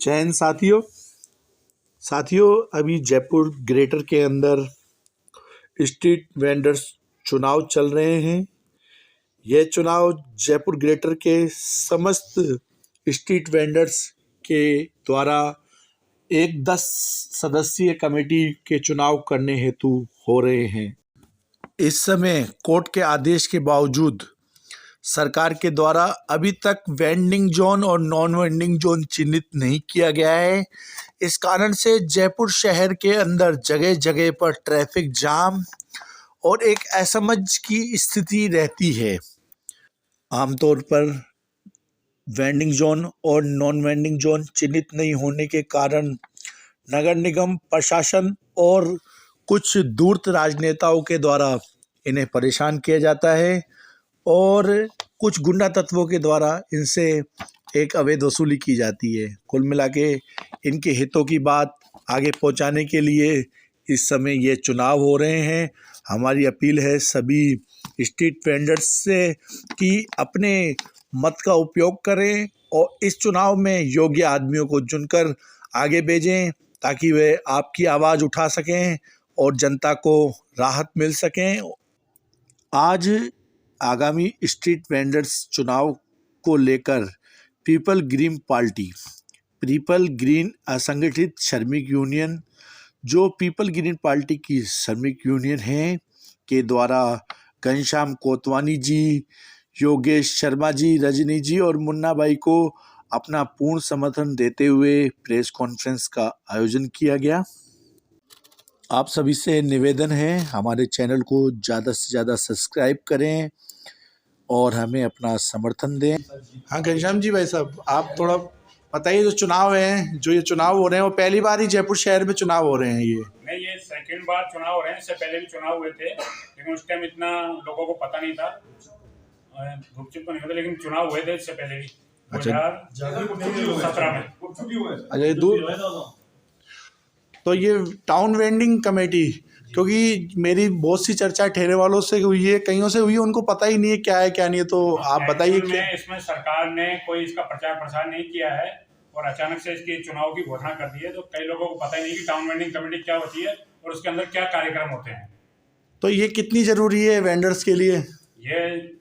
जय हिंद साथियों, अभी जयपुर ग्रेटर के अंदर स्ट्रीट वेंडर्स चुनाव चल रहे हैं। यह चुनाव जयपुर ग्रेटर के समस्त स्ट्रीट वेंडर्स के द्वारा एक 10 सदस्यीय कमेटी के चुनाव करने हेतु हो रहे हैं। इस समय कोर्ट के आदेश के बावजूद सरकार के द्वारा अभी तक वेंडिंग जोन और नॉन वेंडिंग जोन चिन्हित नहीं किया गया है। इस कारण से जयपुर शहर के अंदर जगह जगह पर ट्रैफिक जाम और एक असमझ की स्थिति रहती है। आमतौर पर वेंडिंग जोन और नॉन वेंडिंग जोन चिन्हित नहीं होने के कारण नगर निगम प्रशासन और कुछ धूर्त राजनेताओं के द्वारा इन्हें परेशान किया जाता है और कुछ गुंडा तत्वों के द्वारा इनसे एक अवैध वसूली की जाती है। कुल मिला के इनके हितों की बात आगे पहुंचाने के लिए इस समय ये चुनाव हो रहे हैं। हमारी अपील है सभी स्ट्रीट वेंडर्स से कि अपने मत का उपयोग करें और इस चुनाव में योग्य आदमियों को चुनकर आगे भेजें ताकि वे आपकी आवाज़ उठा सकें और जनता को राहत मिल सकें। आज आगामी स्ट्रीट वेंडर्स चुनाव को लेकर पीपल ग्रीन असंगठित श्रमिक यूनियन, जो पीपल ग्रीन पार्टी की श्रमिक यूनियन है, के द्वारा घनश्याम कोतवानी जी, योगेश शर्मा जी, रजनी जी और मुन्ना भाई को अपना पूर्ण समर्थन देते हुए प्रेस कॉन्फ्रेंस का आयोजन किया गया। आप सभी से निवेदन है हमारे चैनल को ज़्यादा से ज़्यादा सब्सक्राइब करें और हमें अपना समर्थन दें। हाँ घनश्याम जी भाई साहब, आप थोड़ा बताइए, जो चुनाव है, जो ये चुनाव हो रहे हैं वो पहली बार ही जयपुर शहर में चुनाव हो रहे हैं? ये सेकंड बार चुनाव हो रहे हैं। इससे पहले भी चुनाव हुए थे लेकिन उस टाइम इतना लोगों को पता नहीं था, गुपचुप तो नहीं होता, लेकिन चुनाव हुए थे इससे पहले भी 2017 में। अच्छा, तो ये टाउन वेंडिंग कमेटी, क्योंकि मेरी बहुत सी चर्चा ठहरे वालों से हुई है, कईयों से हुई है, उनको पता ही नहीं है क्या है क्या नहीं है, तो आप बताइए। इसमें सरकार ने कोई इसका प्रचार प्रसार नहीं किया है और अचानक से इसकी चुनाव की घोषणा कर दी है, तो कई लोगों को पता ही नहीं कि टाउन वेंडिंग कमेटी क्या होती है और उसके अंदर क्या कार्यक्रम होते हैं। तो ये कितनी जरूरी है वेंडर्स के लिए? ये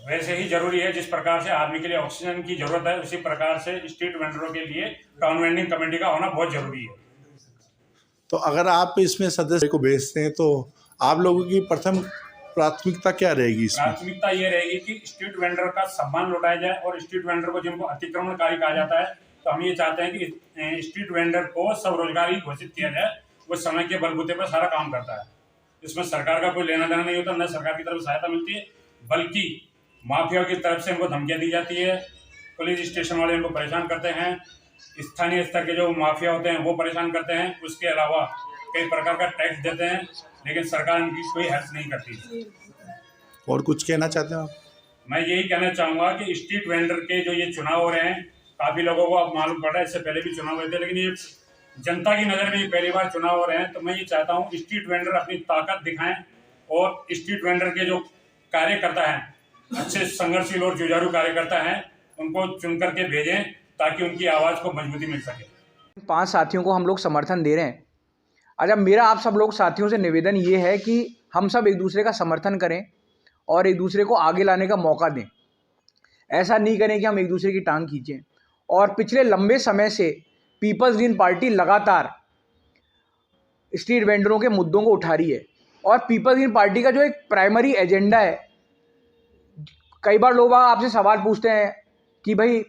वैसे ही जरूरी है जिस प्रकार से आदमी के लिए ऑक्सीजन की जरूरत है, उसी प्रकार से स्ट्रीट वेंडरों के लिए टाउन वेंडिंग कमेटी का होना बहुत जरूरी है। तो अगर आप इसमें सदस्य को भेजते हैं तो आप लोगों की प्रथम प्राथमिकता क्या रहेगी इसमें? प्राथमिकता ये रहेगी कि स्ट्रीट वेंडर का सम्मान लौटाया जाए और स्ट्रीट वेंडर को जिनको अतिक्रमणकारी कहा जाता है, तो हम ये चाहते हैं कि स्ट्रीट वेंडर को स्वरोजगारी घोषित किया जाए। वो समय के बलबूते पर सारा काम करता है, इसमें सरकार का कोई लेना देना नहीं होता, न सरकार की तरफ सहायता मिलती है, बल्कि माफिया की तरफ से इनको धमकियां दी जाती है। पुलिस स्टेशन वाले इनको परेशान करते हैं, स्थानीय स्तर के जो माफिया होते हैं वो परेशान करते हैं। उसके अलावा कई प्रकार का टैक्स देते हैं लेकिन सरकार इनकी कोई हेल्प नहीं करती। और कुछ कहना चाहते हैं आप? मैं यही कहना चाहूँगा कि स्ट्रीट वेंडर के जो ये चुनाव हो रहे हैं, काफ़ी लोगों को अब मालूम पड़ा है, इससे पहले भी चुनाव हुए थे, लेकिन ये जनता की नज़र में पहली बार चुनाव हो रहे हैं। तो मैं ये चाहता हूँ स्ट्रीट वेंडर अपनी ताकत दिखाएं और स्ट्रीट वेंडर के जो कार्यकर्ता हैं, अच्छे संघर्षशील और जुझारू कार्यकर्ता हैं, उनको चुन करके भेजें ताकि उनकी आवाज़ को मजबूती मिल सके। 5 साथियों को हम लोग समर्थन दे रहे हैं। अच्छा, मेरा आप सब लोग साथियों से निवेदन ये है कि हम सब एक दूसरे का समर्थन करें और एक दूसरे को आगे लाने का मौका दें। ऐसा नहीं करें कि हम एक दूसरे की टांग खींचें। और पिछले लंबे समय से पीपल्स ग्रीन पार्टी लगातार स्ट्रीट वेंडरों के मुद्दों को उठा रही है और पीपल्स ग्रीन पार्टी का जो एक प्राइमरी एजेंडा है, कई बार लोग आपसे सवाल पूछते हैं कि भाई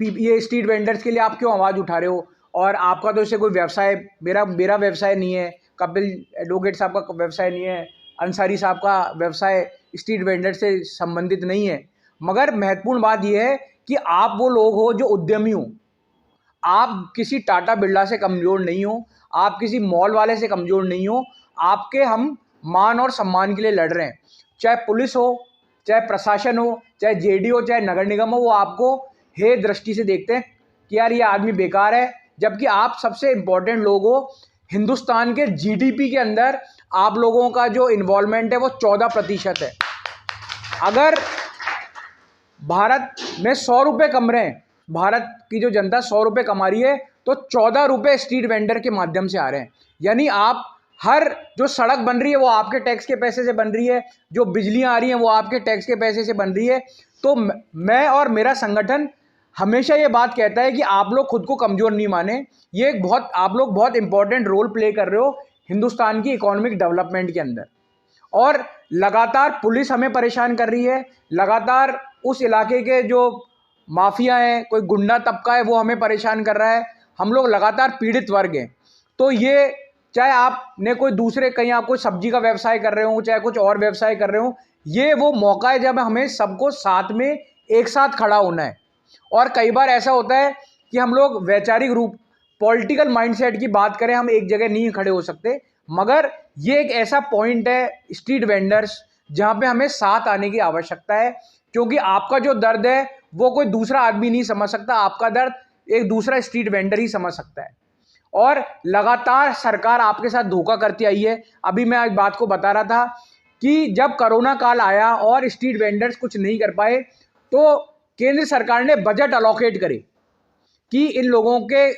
ये स्ट्रीट वेंडर्स के लिए आप क्यों आवाज़ उठा रहे हो, और आपका तो इससे कोई व्यवसाय, मेरा व्यवसाय नहीं है, कपिल एडवोकेट साहब का व्यवसाय नहीं है, अंसारी साहब का व्यवसाय स्ट्रीट वेंडर से संबंधित नहीं है। मगर महत्वपूर्ण बात यह है कि आप वो लोग हो जो उद्यमी हो। आप किसी टाटा बिरला से कमज़ोर नहीं हो, आप किसी मॉल वाले से कमज़ोर नहीं हो। आपके हम मान और सम्मान के लिए लड़ रहे हैं। चाहे पुलिस हो, चाहे प्रशासन हो, चाहे जेडी हो, चाहे नगर निगम हो, वो आपको हे दृष्टि से देखते हैं कि यार ये आदमी बेकार है, जबकि आप सबसे इम्पोर्टेंट लोग हो। हिंदुस्तान के जीडीपी के अंदर आप लोगों का जो इन्वॉल्वमेंट है वो 14% है। अगर भारत में 100 रुपये कम रहे हैं, भारत की जो जनता 100 रुपये कमा रही है, तो 14 रुपये स्ट्रीट वेंडर के माध्यम से आ रहे हैं। यानी आप हर जो सड़क बन रही है वो आपके टैक्स के पैसे से बन रही है, जो बिजलियाँ आ रही हैं वो आपके टैक्स के पैसे से बन रही है। तो मैं और मेरा संगठन हमेशा ये बात कहता है कि आप लोग खुद को कमज़ोर नहीं माने। ये एक आप लोग बहुत इंपॉर्टेंट रोल प्ले कर रहे हो हिंदुस्तान की इकोनॉमिक डेवलपमेंट के अंदर। और लगातार पुलिस हमें परेशान कर रही है, लगातार उस इलाके के जो माफिया हैं, कोई गुंडा तबका है, वो हमें परेशान कर रहा है। हम लोग लगातार पीड़ित वर्ग हैं। तो ये चाहे आपने कोई दूसरे कहीं आप कोई सब्जी का व्यवसाय कर रहे हो, चाहे कुछ और व्यवसाय कर रहे हो, ये वो मौका है जब हमें सबको साथ में एक साथ खड़ा होना है। और कई बार ऐसा होता है कि हम लोग वैचारिक रूप पॉलिटिकल माइंडसेट की बात करें, हम एक जगह नहीं खड़े हो सकते, मगर ये एक ऐसा पॉइंट है स्ट्रीट वेंडर्स जहाँ पे हमें साथ आने की आवश्यकता है। क्योंकि आपका जो दर्द है वो कोई दूसरा आदमी नहीं समझ सकता, आपका दर्द एक दूसरा स्ट्रीट वेंडर ही समझ सकता है। और लगातार सरकार आपके साथ धोखा करती आई है। अभी मैं एक बात को बता रहा था कि जब कोरोना काल आया और स्ट्रीट वेंडर्स कुछ नहीं कर पाए, तो केंद्र सरकार ने बजट अलोकेट करे कि इन लोगों के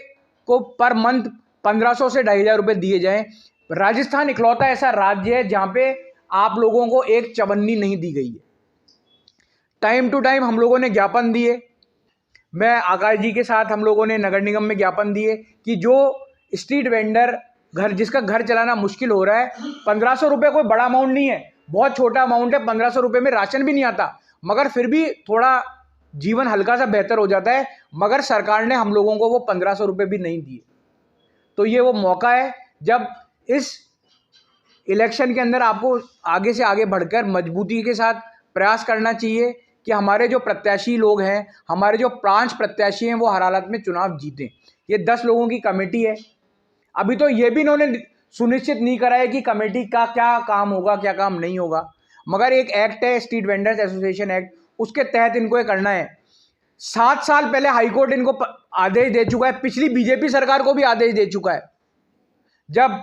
को पर मंथ 1500 से 2500 रुपये दिए जाएं। राजस्थान इकलौता ऐसा राज्य है जहाँ पे आप लोगों को एक चवन्नी नहीं दी गई है। टाइम टू टाइम हम लोगों ने ज्ञापन दिए, मैं आकाश जी के साथ हम लोगों ने नगर निगम में ज्ञापन दिए कि जो स्ट्रीट वेंडर जिसका घर चलाना मुश्किल हो रहा है, 1500 रुपये कोई बड़ा अमाउंट नहीं है, बहुत छोटा अमाउंट है। 1500 रुपये में राशन भी नहीं आता, मगर फिर भी थोड़ा जीवन हल्का सा बेहतर हो जाता है। मगर सरकार ने हम लोगों को वो 1500 रुपये भी नहीं दिए। तो ये वो मौका है जब इस इलेक्शन के अंदर आपको आगे से आगे बढ़कर मजबूती के साथ प्रयास करना चाहिए कि हमारे जो प्रत्याशी लोग हैं, हमारे जो 5 प्रत्याशी हैं, वो हर हालत में चुनाव जीतें। ये 10 लोगों की कमेटी है। अभी तो ये भी इन्होंने सुनिश्चित नहीं करा है कि कमेटी का क्या काम होगा, क्या काम नहीं होगा, मगर एक एक्ट है स्ट्रीट वेंडर्स एसोसिएशन एक्ट, उसके तहत इनको ये करना है। 7 साल पहले हाईकोर्ट इनको आदेश दे चुका है, पिछली बीजेपी सरकार को भी आदेश दे चुका है। जब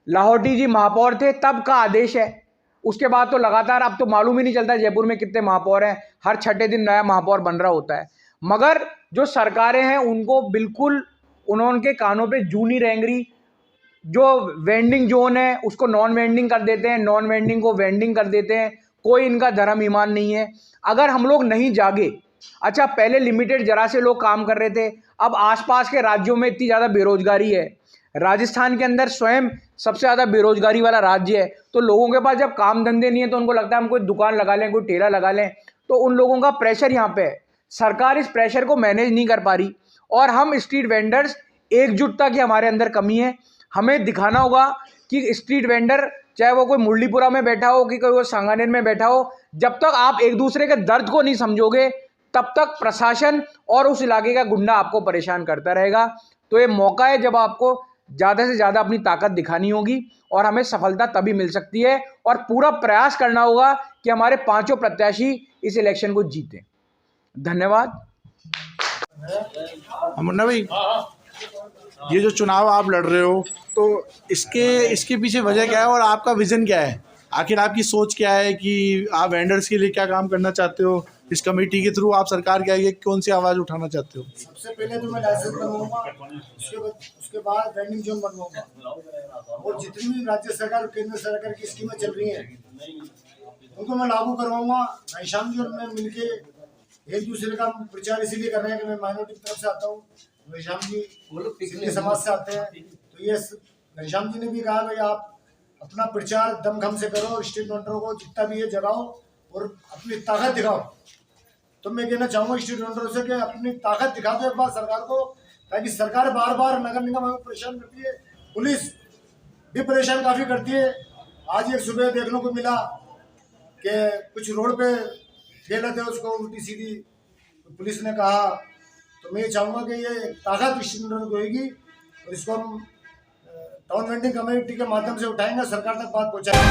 लाहौटी जी महापौर थे तब का आदेश है। उसके बाद तो लगातार अब तो मालूम ही नहीं चलता जयपुर में कितने महापौर हैं, हर छठे दिन नया महापौर बन रहा होता है। मगर जो सरकारें हैं उनको बिल्कुल उनके कानों पे जू नहीं रेंग रही। जो वेंडिंग जोन है उसको नॉन वेंडिंग कर देते हैं, नॉन वेंडिंग को वेंडिंग कर देते हैं। कोई इनका धर्म ईमान नहीं है। अगर हम लोग नहीं जागे, अच्छा पहले लिमिटेड जरा से लोग काम कर रहे थे, अब आसपास के राज्यों में इतनी ज़्यादा बेरोजगारी है, राजस्थान के अंदर स्वयं सबसे ज़्यादा बेरोजगारी वाला राज्य है। तो लोगों के पास जब काम धंधे नहीं है तो उनको लगता है हम कोई दुकान लगा लें, कोई ठेला लगा लें, तो उन लोगों का प्रेशर यहाँ पे है। सरकार इस प्रेशर को मैनेज नहीं कर पा रही और हम स्ट्रीट वेंडर्स एकजुटता की हमारे अंदर कमी है। हमें दिखाना होगा कि स्ट्रीट वेंडर चाहे वो कोई मुरलीपुरा में बैठा हो कि कोई वो सांगानेर में बैठा हो, जब तक आप एक दूसरे के दर्द को नहीं समझोगे तब तक प्रशासन और उस इलाके का गुंडा आपको परेशान करता रहेगा। तो ये मौका है जब आपको ज़्यादा से ज़्यादा अपनी ताकत दिखानी होगी और हमें सफलता तभी मिल सकती है और पूरा प्रयास करना होगा कि हमारे 5 प्रत्याशी इस इलेक्शन को जीतें। धन्यवाद। मुन्ना भाई, ये जो चुनाव आप लड़ रहे हो तो इसके पीछे वजह क्या है और आपका विजन क्या है? आखिर आपकी सोच क्या है कि आप वेंडर्स के लिए क्या काम करना चाहते हो? इस कमेटी के थ्रू आप सरकार के आगे कौन सी आवाज़ उठाना चाहते हो? सबसे पहले तो मैं लाइसेंस बनवाऊंगा, उसके बाद वेंडिंग जोन बनवाऊंगा और जितनी भी राज्य सरकार और केंद्र सरकार की स्कीमें चल रही हैं उनको मैं लागू करवाऊंगा। घनश्याम जी और मैं मिलके एक दूसरे का प्रचार इसीलिए कर रहे हैं कि मैं माइनॉरिटी की तरफ से आता हूँ, घनश्याम जी सिंधी समाज से आते हैं। तो ये घनश्याम जी ने भी कहा भाई आप अपना प्रचार दमखम से करो, स्ट्रीट वेंडरों को जितना भी ये जगाओ और अपनी ताकत दिखाओ। तो मैं कहना चाहूँगा स्ट्रीट वेंडरों से कि अपनी ताकत दिखा दो एक बार सरकार को, ताकि सरकार बार बार नगर निगम हमें परेशान करती है, पुलिस भी परेशान काफ़ी करती है। आज एक सुबह देखने को मिला कि कुछ रोड पे ठेला थे उसको उल्टी सीधी पुलिस ने कहा। तो मैं ये चाहूँगा कि ये ताकत स्ट्रीट वेंडरों को होगी और इसको हम टाउन वेंडिंग कमेटी के माध्यम से उठाएंगे, सरकार तक बात पहुँचाएंगे।